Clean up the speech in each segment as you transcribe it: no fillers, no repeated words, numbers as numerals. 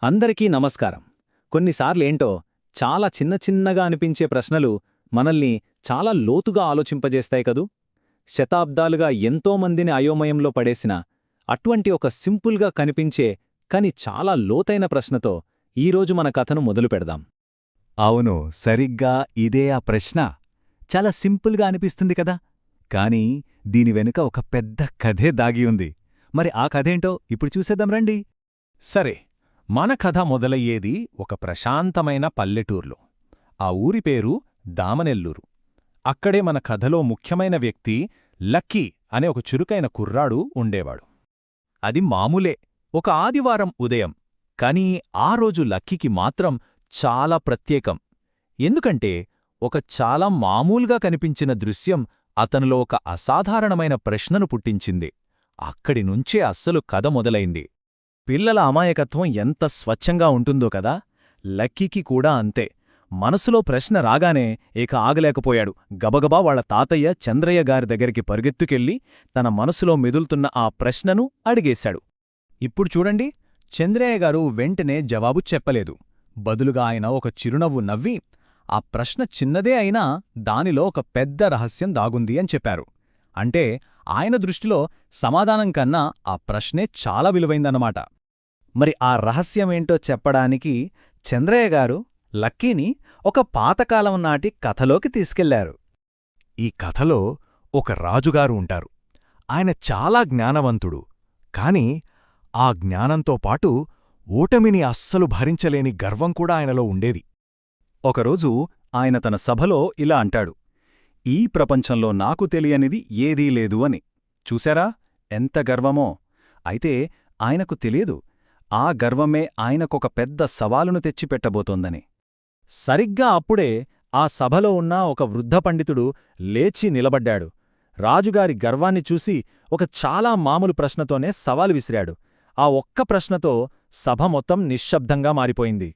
అందరికీ నమస్కారం. కొన్నిసార్లేంటో చాలా చిన్నగా అనిపించే ప్రశ్నలు మనల్ని చాలా లోతుగా ఆలోచింపజేస్తాయి కదూ. శతాబ్దాలుగా ఎంతోమందిని అయోమయంలో పడేసిన అటువంటి ఒక సింపుల్గా కనిపించే కాని చాలా లోతైన ప్రశ్నతో ఈరోజు మన కథను మొదలుపెడదాం. అవును, సరిగ్గా ఇదే ఆ ప్రశ్న. చాలా సింపుల్గా అనిపిస్తుంది కదా, కానీ దీని వెనుక ఒక పెద్ద కథే దాగి ఉంది. మరి ఆ కథేంటో ఇప్పుడు చూసేద్దాం రండి. సరే, మన కథ మొదలయ్యేది ఒక ప్రశాంతమైన పల్లెటూర్లో. ఆ ఊరి పేరు దామనెల్లూరు. అక్కడే మన కథలో ముఖ్యమైన వ్యక్తి లక్కీ అనే ఒక చురుకైన కుర్రాడు ఉండేవాడు. అది మామూలే, ఒక ఆదివారం ఉదయం. కానీ ఆ రోజు లక్కీకి మాత్రం చాలా ప్రత్యేకం. ఎందుకంటే ఒక చాలా మామూలుగా కనిపించిన దృశ్యం అతనిలో ఒక అసాధారణమైన ప్రశ్నను పుట్టించింది. అక్కడినుంచే అస్సలు కథ మొదలైంది. పిల్లల అమాయకత్వం ఎంత స్వచ్ఛంగా ఉంటుందో కదా, లక్కీకి కూడా అంతే. మనసులో ప్రశ్న రాగానే ఇక ఆగలేకపోయాడు. గబగబా వాళ్ల తాతయ్య చంద్రయ్య గారి దగ్గరికి పరుగెత్తుకెళ్ళి తన మనసులో మెదులుతున్న ఆ ప్రశ్నను అడిగేశాడు. ఇప్పుడు చూడండి, చంద్రయ్య గారు వెంటనే జవాబు చెప్పలేదు. బదులుగా ఆయన ఒక చిరునవ్వు నవ్వి, ఆ ప్రశ్న చిన్నదే అయినా దానిలో ఒక పెద్ద రహస్యం దాగుంది అని చెప్పారు. అంటే ఆయన దృష్టిలో సమాధానం కన్నా ఆ ప్రశ్నే చాలా విలువైందన్నమాట. మరి ఆ రహస్యమేంటో చెప్పడానికి చంద్రయ్య గారు లక్కీని ఒక పాతకాలం నాటి కథలోకి తీసుకెళ్లారు. ఈ కథలో ఒక రాజుగారు ఉంటారు. ఆయన చాలా జ్ఞానవంతుడు. కాని ఆ జ్ఞానంతో పాటు ఓటమిని అస్సలు భరించలేని గర్వం కూడా ఆయనలో ఉండేది. ఒకరోజు ఆయన తన సభలో ఇలా అంటాడు, ఈ ప్రపంచంలో నాకు తెలియనిది ఏదీ లేదు అని. చూశారా ఎంత గర్వమో! అయితే ఆయనకు తెలియదు, ఆ గర్వమే ఆయనకొక పెద్ద సవాలును తెచ్చిపెట్టబోతోందని. సరిగ్గా అప్పుడే ఆ సభలో ఉన్న ఒక వృద్ధ పండితుడు లేచి నిలబడ్డాడు. రాజుగారి గర్వాన్ని చూసి ఒక చాలా మామూలు ప్రశ్నతోనే సవాలు విసిరాడు. ఆ ఒక్క ప్రశ్నతో సభ మొత్తం నిశ్శబ్దంగా మారిపోయింది.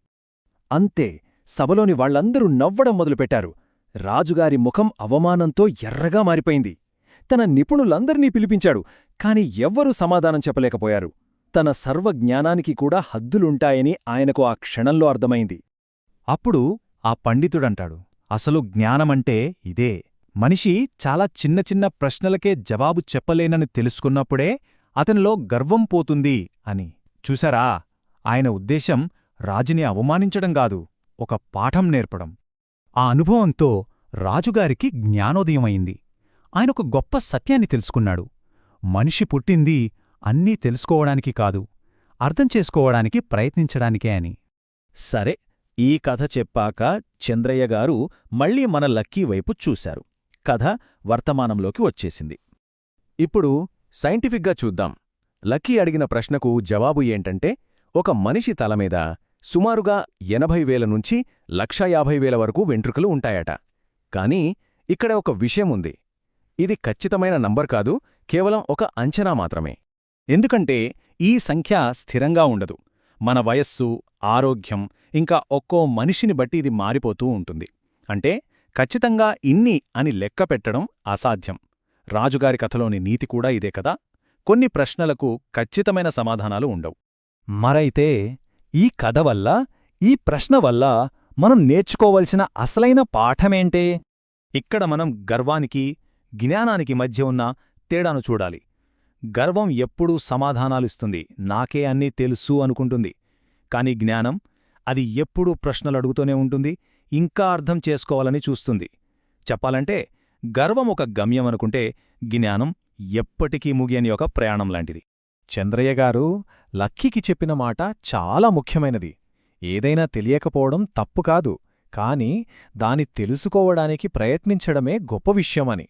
అంతే, సభలోని వాళ్లందరూ నవ్వడం మొదలుపెట్టారు. రాజుగారి ముఖం అవమానంతో ఎర్రగా మారిపోయింది. తన నిపుణులందర్నీ పిలిపించాడు, కాని ఎవ్వరూ సమాధానం చెప్పలేకపోయారు. తన సర్వజ్ఞానానికి కూడా హద్దులుంటాయని ఆయనకు ఆ క్షణంలో అర్థమైంది. అప్పుడు ఆ పండితుడంటాడు, అసలు జ్ఞానమంటే ఇదే. మనిషి చాలా చిన్న ప్రశ్నలకే జవాబు చెప్పలేనని తెలుసుకున్నప్పుడే అతనిలో గర్వం పోతుంది అని. చూశారా, ఆయన ఉద్దేశం రాజుని అవమానించడం గాదు, ఒక పాఠం నేర్పడం. ఆ అనుభవంతో రాజుగారికి జ్ఞానోదయమైంది. ఆయనొక గొప్ప సత్యాన్ని తెలుసుకున్నాడు. మనిషి పుట్టింది అన్నీ తెలుసుకోవడానికి కాదు, అర్థం చేసుకోవడానికి ప్రయత్నించడానికే అని. సరే, ఈ కథ చెప్పాక చంద్రయ్య గారు మళ్లీ మన లక్కీ వైపు చూశారు. కథ వర్తమానంలోకి వచ్చేసింది. ఇప్పుడు సైంటిఫిక్గా చూద్దాం. లక్కీ అడిగిన ప్రశ్నకు జవాబు ఏంటంటే, ఒక మనిషి తలమీద సుమారుగా 80,000 నుంచి 1,50,000 వరకు వెంట్రుకలు ఉంటాయట. కానీ ఇక్కడ ఒక విషయం ఉంది. ఇది ఖచ్చితమైన నంబర్ కాదు, కేవలం ఒక అంచనా మాత్రమే. ఎందుకంటే ఈ సంఖ్య స్థిరంగా ఉండదు. మన వయస్సు, ఆరోగ్యం, ఇంకా ఒక్కో మనిషిని బట్టి ఇది మారిపోతూ ఉంటుంది. అంటే ఖచ్చితంగా ఇన్ని అని లెక్క పెట్టడం అసాధ్యం. రాజుగారి కథలోని నీతి కూడా ఇదే కదా. కొన్ని ప్రశ్నలకు ఖచ్చితమైన సమాధానాలు ఉండవు. మరైతే ఈ కథ వల్ల, ఈ ప్రశ్న వల్ల మనం నేర్చుకోవలసిన అసలైన పాఠమేంటే? ఇక్కడ మనం గర్వానికి, జ్ఞానానికి మధ్య ఉన్న తేడాను చూడాలి. గర్వం ఎప్పుడూ సమాధానాలిస్తుంది, నాకే అన్నీ తెలుసు అనుకుంటుంది. కాని జ్ఞానం, అది ఎప్పుడూ ప్రశ్నలడుగుతూనే ఉంటుంది, ఇంకా అర్థం చేసుకోవాలని చూస్తుంది. చెప్పాలంటే గర్వం ఒక గమ్యం అనుకుంటే, జ్ఞానం ఎప్పటికీ ముగియని ఒక ప్రయాణం లాంటిది. చంద్రయ్య గారు లక్కీకి చెప్పిన మాట చాలా ముఖ్యమైనది. ఏదైనా తెలియకపోవడం తప్పు కాదు, కాని దాని తెలుసుకోవడానికి ప్రయత్నించడమే గొప్ప విషయమని.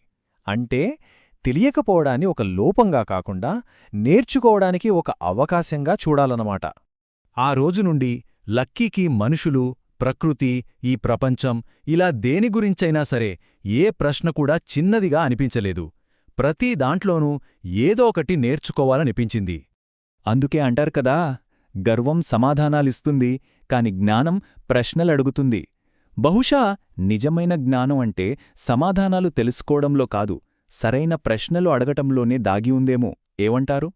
అంటే తెలియకపోవడాన్ని ఒక లోపంగా కాకుండా నేర్చుకోవడానికి ఒక అవకాశంగా చూడాలన్నమాట. ఆ రోజు నుండి లక్కీకి మనుషులు, ప్రకృతి, ఈ ప్రపంచం, ఇలా దేని గురించైనా సరే ఏ ప్రశ్న కూడా చిన్నదిగా అనిపించలేదు. ప్రతి దాంట్లోనూ ఏదో ఒకటి నేర్చుకోవాలనిపించింది. అందుకే అంటారు కదా, గర్వం సమాధానాలిస్తుంది, కాని జ్ఞానం ప్రశ్నలడుగుతుంది. బహుశా నిజమైన జ్ఞానం అంటే సమాధానాలు తెలుసుకోవడంలో కాదు, సరైన ప్రశ్నలు అడగటంలోనే దాగి ఉందేమో. ఏమంటారు?